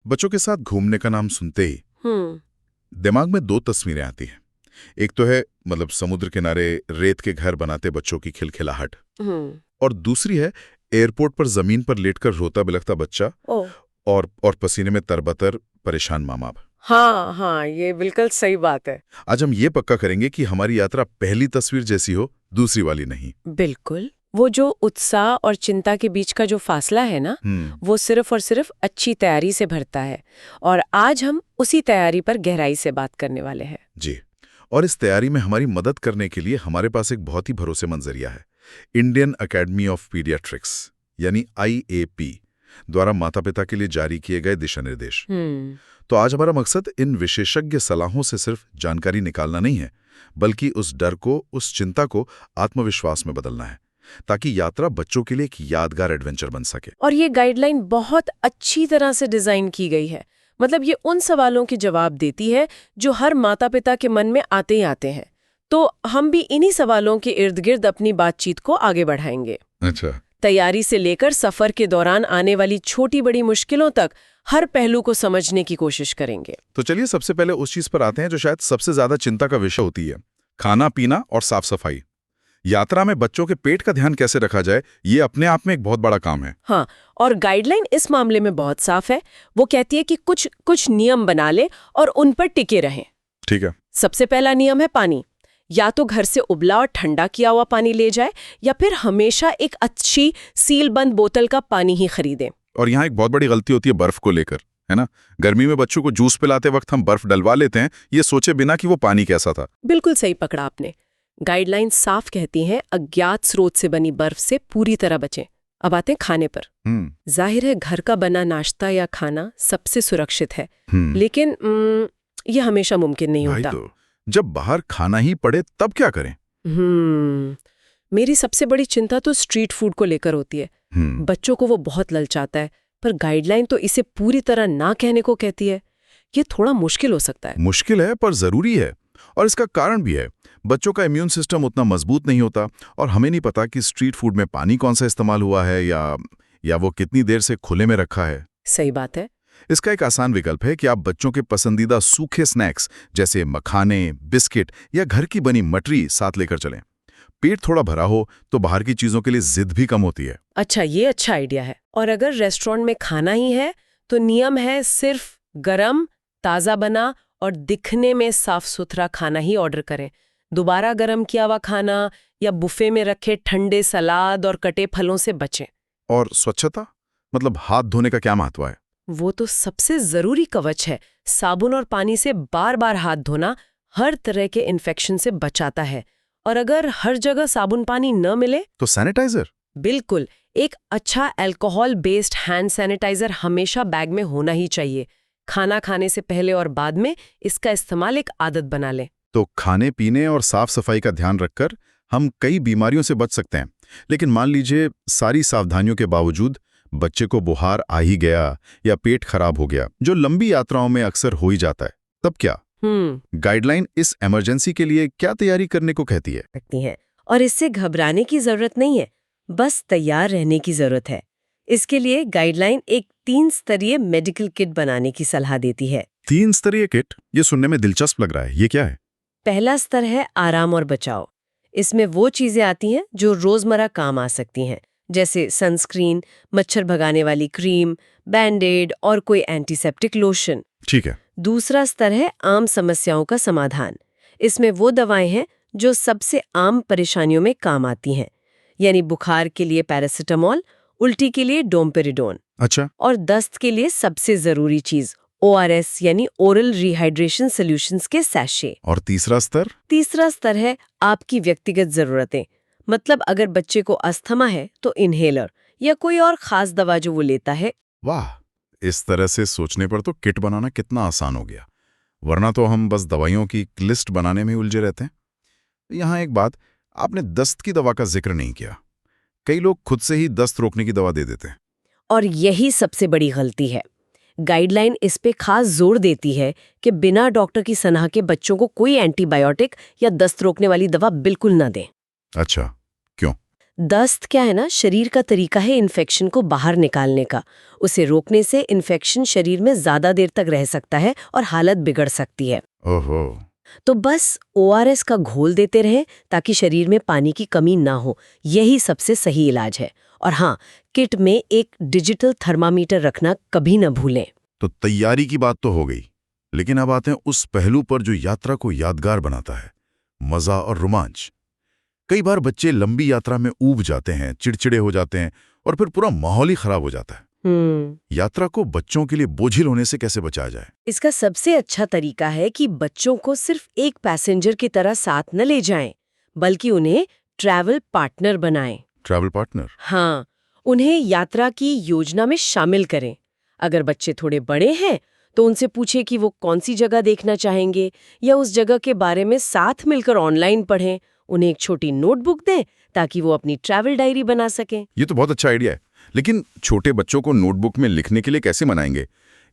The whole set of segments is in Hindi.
बच्चों के साथ घूमने का नाम सुनते ही दिमाग में दो तस्वीरें आती हैं। एक तो है समुद्र किनारे रेत के घर बनाते बच्चों की खिलखिलाहट, और दूसरी है एयरपोर्ट पर जमीन पर लेटकर रोता बिलखता बच्चा और पसीने में तरबतर परेशान माँ बाप। हाँ हाँ, ये बिल्कुल सही बात है। आज हम ये पक्का करेंगे कि हमारी यात्रा पहली तस्वीर जैसी हो, दूसरी वाली नहीं। बिल्कुल। वो जो उत्साह और चिंता के बीच का जो फासला है ना, वो सिर्फ और सिर्फ अच्छी तैयारी से भरता है। और आज हम उसी तैयारी पर गहराई से बात करने वाले हैं। जी, और इस तैयारी में हमारी मदद करने के लिए हमारे पास एक बहुत ही भरोसेमंद जरिया है। इंडियन एकेडमी ऑफ पीडियाट्रिक्स यानी IAP द्वारा माता पिता के लिए जारी किए गए दिशा निर्देश। तो आज हमारा मकसद इन विशेषज्ञ सलाहों से सिर्फ जानकारी निकालना नहीं है, बल्कि उस डर को, उस चिंता को आत्मविश्वास में बदलना है, ताकि यात्रा बच्चों के लिए एक यादगार एडवेंचर बन सके। और ये गाइडलाइन बहुत अच्छी तरह से डिजाइन की गई है। मतलब ये उन सवालों के जवाब देती है जो हर माता पिता के मन में आते ही आते हैं। तो हम भी इन्हीं सवालों के इर्द गिर्द अपनी बातचीत को आगे बढ़ाएंगे। अच्छा। तैयारी से लेकर सफर के दौरान आने वाली छोटी बड़ी मुश्किलों तक हर पहलू को समझने की कोशिश करेंगे। तो चलिए सबसे पहले उस चीज पर आते हैं जो शायद सबसे ज्यादा चिंता का विषय होती है, खाना पीना और साफ सफाई। यात्रा में बच्चों के पेट का ध्यान कैसे रखा जाए, ये अपने आप में एक बहुत बड़ा काम है। हाँ, और गाइडलाइन इस मामले में बहुत साफ है। वो कहती है कि कुछ नियम बना ले और उन पर टिके रहें। ठीक है। सबसे पहला नियम है पानी। या तो घर से उबला और ठंडा किया हुआ पानी ले जाए, या फिर हमेशा एक अच्छी सीलबंद बोतल का पानी ही खरीदें। और यहाँ एक बहुत बड़ी गलती होती है बर्फ को लेकर, है ना। गर्मी में बच्चों को जूस पिलाते वक्त हम बर्फ डलवा लेते हैं, ये सोचे बिना कि वो पानी कैसा था। बिल्कुल सही पकड़ा आपने। गाइडलाइन साफ कहती हैं अज्ञात स्रोत से बनी बर्फ से पूरी तरह बचें। अब आते हैं खाने पर। जाहिर है घर का बना नाश्ता या खाना सबसे सुरक्षित है, लेकिन यह हमेशा मुमकिन नहीं होता। तो जब बाहर खाना ही पड़े तब क्या करें? मेरी सबसे बड़ी चिंता तो स्ट्रीट फूड को लेकर होती है। बच्चों को वो बहुत ललचाता है, पर गाइडलाइन तो इसे पूरी तरह ना कहने को कहती है। ये थोड़ा मुश्किल हो सकता है। मुश्किल है पर जरूरी है, और इसका कारण भी है। बच्चों का इम्यून सिस्टम उतना मजबूत नहीं होता, और हमें नहीं पता कि स्ट्रीट फूड में पानी कौन सा इस्तेमाल हुआ है या वो कितनी देर से खुले में रखा है। सही बात है। इसका एक आसान विकल्प है कि आप बच्चों के पसंदीदा सूखे स्नैक्स जैसे मखाने, बिस्किट या घर की बनी मटरी साथ लेकर चलें। पेट थोड़ा भरा हो तो बाहर की चीजों के लिए जिद भी कम होती है। अच्छा, ये अच्छा आइडिया है। और अगर रेस्टोरेंट में खाना ही है तो नियम है सिर्फ गरम, ताज़ा बना और दिखने में साफ सुथरा खाना ही ऑर्डर करें। दोबारा गरम किया हुआ खाना या बुफे में रखे ठंडे सलाद और कटे फलों से बचें। और स्वच्छता, हाथ धोने का क्या महत्व है? वो तो सबसे जरूरी कवच है। साबुन और पानी से बार बार हाथ धोना हर तरह के इन्फेक्शन से बचाता है। और अगर हर जगह साबुन पानी न मिले तो सैनिटाइजर। बिल्कुल, एक अच्छा अल्कोहल बेस्ड हैंड सैनिटाइजर हमेशा बैग में होना ही चाहिए। खाना खाने से पहले और बाद में इसका इस्तेमाल एक आदत बना लें। तो खाने पीने और साफ सफाई का ध्यान रखकर हम कई बीमारियों से बच सकते हैं। लेकिन मान लीजिए सारी सावधानियों के बावजूद बच्चे को बुखार आ ही गया या पेट खराब हो गया, जो लंबी यात्राओं में अक्सर हो ही जाता है, तब क्या? गाइडलाइन इस इमरजेंसी के लिए क्या तैयारी करने को कहती है? और इससे घबराने की जरूरत नहीं है, बस तैयार रहने की जरूरत है। इसके लिए गाइडलाइन एक 3 स्तरीय मेडिकल किट बनाने की सलाह देती है। 3 स्तरीय किट? ये सुनने में दिलचस्प लग रहा है, ये क्या है? पहला स्तर है आराम और बचाव। इसमें वो चीजें आती हैं जो रोजमर्रा काम आ सकती हैं, जैसे सनस्क्रीन, मच्छर भगाने वाली क्रीम, बैंडेड और कोई एंटीसेप्टिक लोशन। ठीक है। दूसरा स्तर है आम समस्याओं का समाधान। इसमें वो दवाएं हैं जो सबसे आम परेशानियों में काम आती हैं, यानी बुखार के लिए पैरासिटामोल, उल्टी के लिए डोम्पेरिडोन। अच्छा। और दस्त के लिए सबसे जरूरी चीज ORS यानी ओरल रिहाइड्रेशन सॉल्यूशंस के सैशे। और तीसरा स्तर? तीसरा स्तर है आपकी व्यक्तिगत जरूरतें। अगर बच्चे को अस्थमा है तो इनहेलर या कोई और खास दवा जो वो लेता है। वाह, इस तरह से सोचने पर तो किट बनाना कितना आसान हो गया, वरना तो हम बस दवाइयों की लिस्ट बनाने में उलझे रहते हैं। यहाँ एक बात, आपने दस्त की दवा का जिक्र नहीं किया। कई लोग खुद से ही दस्त रोकने की दवा दे देते हैं, और यही सबसे बड़ी गलती है। गाइडलाइन इस पे खास जोर देती है कि बिना डॉक्टर की सलाह के बच्चों को कोई एंटीबायोटिक या दस्त रोकने वाली दवा बिल्कुल न दें। अच्छा, क्यों? दस्त क्या है ना, शरीर का तरीका है इन्फेक्शन को बाहर निकालने का। उसे रोकने से इन्फेक्शन शरीर में ज्यादा देर तक रह सकता है और हालत बिगड़ सकती है। ओहो। तो बस ORS का घोल देते रहें ताकि शरीर में पानी की कमी ना हो। यही सबसे सही इलाज है। और हाँ, किट में एक डिजिटल थर्मामीटर रखना कभी न भूलें। तो तैयारी की बात तो हो गई, लेकिन अब आते हैं उस पहलू पर जो यात्रा को यादगार बनाता है, मजा और रोमांच। कई बार बच्चे लंबी यात्रा में ऊब जाते हैं, चिड़चिड़े हो जाते हैं और फिर पूरा माहौल ही खराब हो जाता है। यात्रा को बच्चों के लिए बोझिल होने से कैसे बचाया जाए? इसका सबसे अच्छा तरीका है कि बच्चों को सिर्फ एक पैसेंजर की तरह साथ न ले जाएं, बल्कि उन्हें ट्रैवल पार्टनर बनाएं। Travel partner? हाँ, उन्हें यात्रा की योजना में शामिल करें। अगर बच्चे थोड़े बड़े हैं तो उनसे पूछें कि वो कौन सी जगह देखना चाहेंगे, या उस जगह के बारे में साथ मिलकर ऑनलाइन पढ़ें। उन्हें एक छोटी नोटबुक दें ताकि वो अपनी ट्रैवल डायरी बना सकें। ये तो बहुत अच्छा आइडिया है, लेकिन छोटे बच्चों को नोटबुक में लिखने के लिए कैसे मनाएंगे?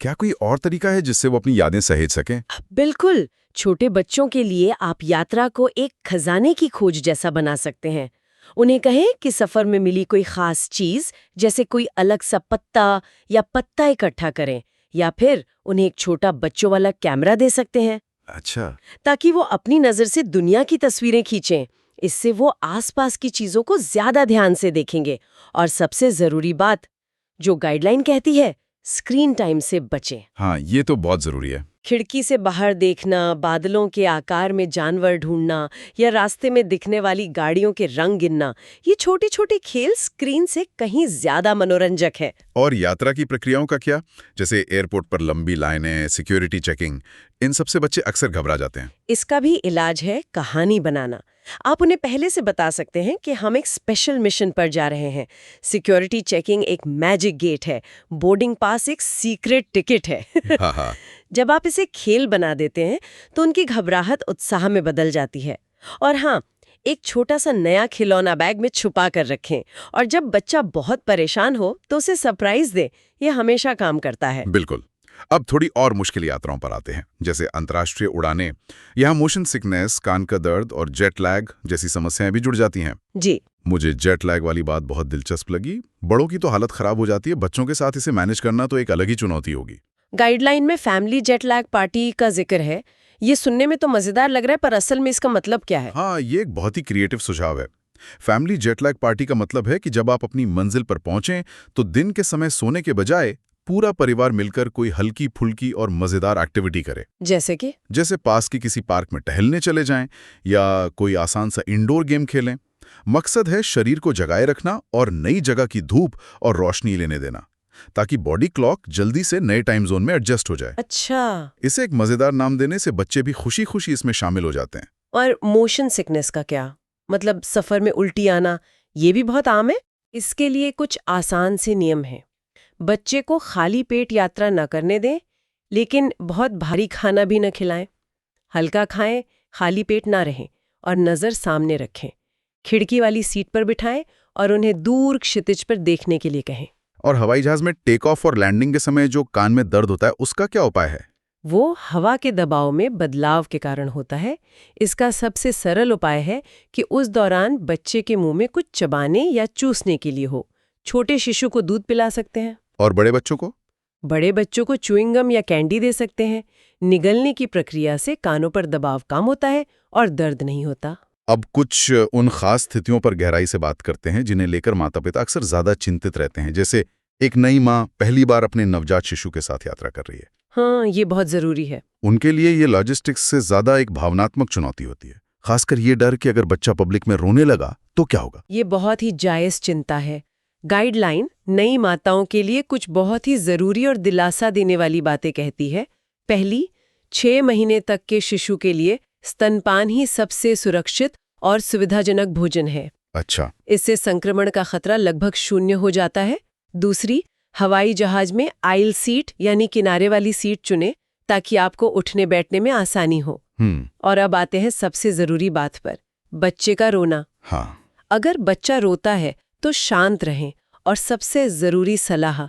क्या कोई और तरीका है जिससे वो अपनी यादें सहेज सकें? बिल्कुल, छोटे बच्चों के लिए आप यात्रा को एक खजाने की खोज जैसा बना सकते हैं। उन्हें कहें कि सफर में मिली कोई खास चीज, जैसे कोई अलग सा पत्ता या पत्ता इकट्ठा करें, या फिर उन्हें एक छोटा बच्चों वाला कैमरा दे सकते हैं। अच्छा। ताकि वो अपनी नजर से दुनिया की तस्वीरें खींचें। इससे वो आसपास की चीजों को ज्यादा ध्यान से देखेंगे। और सबसे जरूरी बात, जो गाइडलाइन कहती है, स्क्रीन टाइम से बचें। हाँ, ये तो बहुत जरूरी है। खिड़की से बाहर देखना, बादलों के आकार में जानवर ढूंढना या रास्ते में दिखने वाली गाड़ियों के रंग गिनना, ये छोटे छोटे खेल स्क्रीन से कहीं ज्यादा मनोरंजक है। और यात्रा की प्रक्रियाओं का क्या? जैसे एयरपोर्ट पर लंबी लाइनें, सिक्योरिटी चेकिंग, इन सबसे बच्चे अक्सर घबरा जाते हैं। इसका भी इलाज है कहानी बनाना। आप उन्हें पहले से बता सकते हैं कि हम एक स्पेशल मिशन पर जा रहे हैं। सिक्योरिटी चेकिंग एक मैजिक गेट है, बोर्डिंग पास एक सीक्रेट टिकट है। हाँ हाँ। जब आप इसे खेल बना देते हैं तो उनकी घबराहट उत्साह में बदल जाती है। और हाँ, एक छोटा सा नया खिलौना बैग में छुपा कर रखें, और जब बच्चा बहुत परेशान हो तो उसे सरप्राइज दें। यह हमेशा काम करता है। बिल्कुल। अब थोड़ी और मुश्किल यात्राओं पर आते हैं, जैसे अंतर्राष्ट्रीय उड़ानें। यहाँ मोशन सिकनेस, कान का दर्द और जेट लैग जैसी समस्याएं भी जुड़ जाती हैं। जी, मुझे जेट लैग वाली बात बहुत दिलचस्प लगी। बड़ों की तो हालत खराब हो जाती है, बच्चों के साथ इसे मैनेज करना तो एक अलग ही चुनौती होगी। गाइडलाइन में फैमिली जेट लैग पार्टी का जिक्र है। ये सुनने में तो मजेदार लग रहा है, पर असल में इसका मतलब क्या है? हाँ, ये एक बहुत ही क्रिएटिव सुझाव है। फैमिली जेट लैग पार्टी का मतलब है कि जब आप अपनी मंजिल पर पहुंचें तो दिन के समय सोने के बजाय पूरा परिवार मिलकर कोई हल्की फुल्की और मजेदार एक्टिविटी करे। जैसे पास के किसी पार्क में टहलने चले जाएं या कोई आसान सा इंडोर गेम खेलें। मकसद है शरीर को जगाए रखना और नई जगह की धूप और रोशनी लेने देना, ताकि बॉडी क्लॉक जल्दी से नए टाइम जोन में एडजस्ट हो जाए। अच्छा। इसे एक मजेदार नाम देने से बच्चे भी खुशी खुशी इसमें शामिल हो जाते हैं। और मोशन सिकनेस का क्या मतलब? सफर में उल्टी आना, ये भी बहुत आम है। इसके लिए कुछ आसान से नियम हैं। बच्चे को खाली पेट यात्रा न करने दें, लेकिन बहुत भारी खाना भी न खिलाएं। हल्का खाएं, खाली पेट ना रहें और नज़र सामने रखें। खिड़की वाली सीट पर बिठाएं और उन्हें दूर क्षितिज पर देखने के लिए कहें। और हवाई जहाज में टेक ऑफ और लैंडिंग के समय जो कान में दर्द होता है, उसका क्या उपाय है? वो हवा के दबाव में बदलाव के कारण होता है। इसका सबसे सरल उपाय है कि उस दौरान बच्चे के मुंह में कुछ चबाने या चूसने के लिए हो। छोटे शिशु को दूध पिला सकते हैं। और बड़े बच्चों को? बड़े बच्चों को च्युइंगम या कैंडी दे सकते हैं। निगलने की प्रक्रिया से कानों पर दबाव कम होता है और दर्द नहीं होता। अब कुछ उन खास स्थितियों पर गहराई से बात करते हैं जिन्हें लेकर माता पिता अक्सर ज्यादा चिंतित रहते हैं, जैसे एक नई माँ पहली बार अपने नवजात शिशु के साथ यात्रा कर रही है। हाँ, ये बहुत जरूरी है। उनके लिए ये लॉजिस्टिक्स से ज्यादा एक भावनात्मक चुनौती होती है, खासकर ये डर कि अगर बच्चा पब्लिक में रोने लगा तो क्या होगा। ये बहुत ही जायज चिंता है। गाइडलाइन नई माताओं के लिए कुछ बहुत ही जरूरी और दिलासा देने वाली बातें कहती है। पहली, 6 महीने तक के शिशु के लिए स्तनपान ही सबसे सुरक्षित और सुविधाजनक भोजन है। अच्छा। इससे संक्रमण का खतरा लगभग 0 हो जाता है। दूसरी, हवाई जहाज में आइल सीट यानी किनारे वाली सीट चुने ताकि आपको उठने बैठने में आसानी हो। और अब आते हैं सबसे जरूरी बात पर, बच्चे का रोना। हाँ। अगर बच्चा रोता है तो शांत रहें। और सबसे जरूरी सलाह,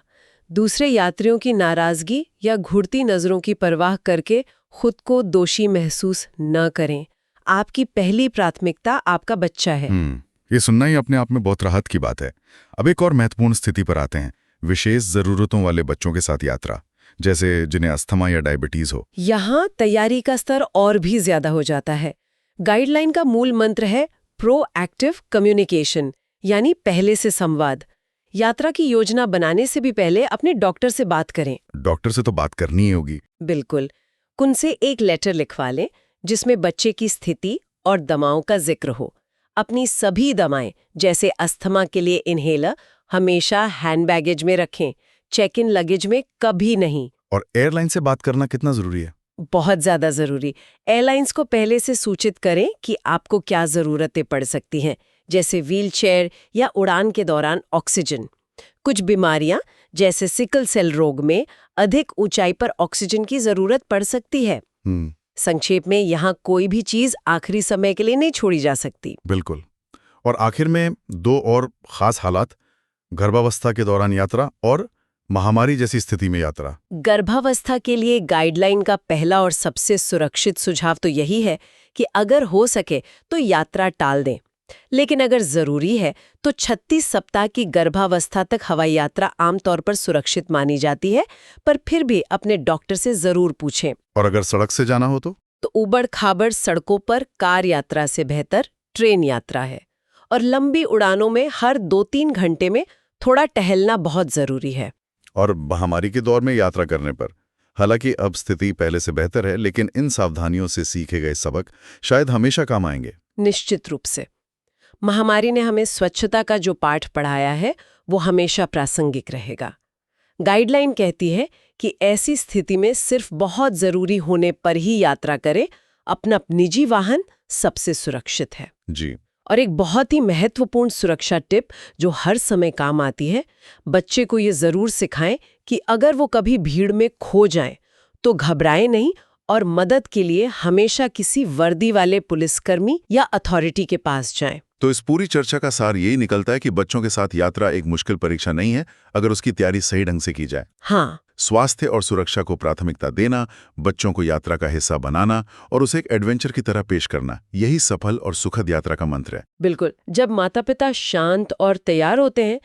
दूसरे यात्रियों की नाराजगी या घूरती नजरों की परवाह करके खुद को दोषी महसूस न करें। आपकी पहली प्राथमिकता आपका बच्चा है। ये सुनना ही अपने आप में बहुत राहत की बात है। अब एक और महत्वपूर्ण स्थिति पर आते हैं, विशेष जरूरतों वाले बच्चों के साथ यात्रा, जैसे जिन्हें अस्थमा या डायबिटीज हो। यहाँ तैयारी का स्तर और भी ज्यादा हो जाता है। गाइडलाइन का मूल मंत्र है प्रोएक्टिव कम्युनिकेशन, यानी पहले से संवाद। यात्रा की योजना बनाने से भी पहले अपने डॉक्टर से बात करें। डॉक्टर से तो बात करनी ही होगी। बिल्कुल। उनसे एक लेटर लिखवा लें जिसमें बच्चे की स्थिति और दवाओं का जिक्र हो। अपनी सभी दवाएं, जैसे अस्थमा के लिए इन्हेलर, हमेशा हैंड बैगेज में रखें, चेक इन लगेज में कभी नहीं। और एयरलाइन से बात करना कितना जरूरी है? बहुत ज्यादा जरूरी। एयरलाइंस को पहले से सूचित करें कि आपको क्या जरूरतें पड़ सकती हैं, जैसे व्हीलचेयर या उड़ान के दौरान ऑक्सीजन। कुछ बीमारियां, जैसे सिकल सेल रोग में अधिक ऊंचाई पर ऑक्सीजन की जरूरत पड़ सकती है। संक्षेप में, यहाँ कोई भी चीज आखिरी समय के लिए नहीं छोड़ी जा सकती। बिल्कुल। और आखिर में दो और खास हालात, गर्भावस्था के दौरान यात्रा और महामारी जैसी स्थिति में यात्रा। गर्भावस्था के लिए गाइडलाइन का पहला और सबसे सुरक्षित सुझाव तो यही है कि अगर हो सके तो यात्रा टाल दें। लेकिन अगर जरूरी है तो 36 सप्ताह की गर्भावस्था तक हवाई यात्रा आमतौर पर सुरक्षित मानी जाती है, पर फिर भी अपने डॉक्टर से जरूर पूछें। और अगर सड़क से जाना हो तो उबड़ खाबड़ सड़कों पर कार यात्रा से बेहतर ट्रेन यात्रा है। और लंबी उड़ानों में हर 2-3 घंटे में थोड़ा टहलना बहुत जरूरी है। और महामारी के दौर में यात्रा करने पर, हालांकि अब स्थिति पहले से बेहतर है, लेकिन इन सावधानियों से सीखे गए सबक शायद हमेशा काम आएंगे। निश्चित रूप से। महामारी ने हमें स्वच्छता का जो पाठ पढ़ाया है वो हमेशा प्रासंगिक रहेगा। गाइडलाइन कहती है कि ऐसी स्थिति में सिर्फ बहुत जरूरी होने पर ही यात्रा करें। अपना निजी वाहन सबसे सुरक्षित है जी। और एक बहुत ही महत्वपूर्ण सुरक्षा टिप जो हर समय काम आती है, बच्चे को ये जरूर सिखाएं कि अगर वो कभी भीड़ में खो जाएं तो घबराएं नहीं और मदद के लिए हमेशा किसी वर्दी वाले पुलिसकर्मी या अथॉरिटी के पास जाएं। तो इस पूरी चर्चा का सार यही निकलता है कि बच्चों के साथ यात्रा एक मुश्किल परीक्षा नहीं है, अगर उसकी तैयारी सही ढंग से की जाए। हाँ, स्वास्थ्य और सुरक्षा को प्राथमिकता देना, बच्चों को यात्रा का हिस्सा बनाना और उसे एक एडवेंचर की तरह पेश करना, यही सफल और सुखद यात्रा का मंत्र है। बिल्कुल। जब माता पिता शांत और तैयार होते हैं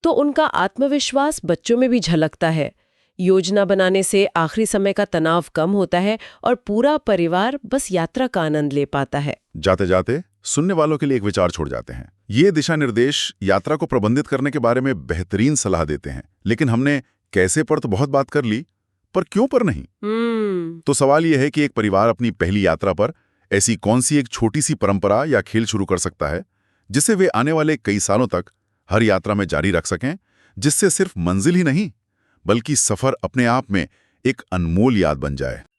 तो उनका आत्मविश्वास बच्चों में भी झलकता है। योजना बनाने से आखिरी समय का तनाव कम होता है और पूरा परिवार बस यात्रा का आनंद ले पाता है। जाते जाते सुनने वालों के लिए एक विचार छोड़ जाते हैं। ये दिशा निर्देश यात्रा को प्रबंधित करने के बारे में बेहतरीन सलाह देते हैं, लेकिन हमने कैसे पर तो बहुत बात कर ली, पर क्यों पर नहीं। तो सवाल यह है कि एक परिवार अपनी पहली यात्रा पर ऐसी कौन सी एक छोटी सी परंपरा या खेल शुरू कर सकता है जिसे वे आने वाले कई सालों तक हर यात्रा में जारी रख सकें, जिससे सिर्फ मंजिल ही नहीं बल्कि सफर अपने आप में एक अनमोल याद बन जाए।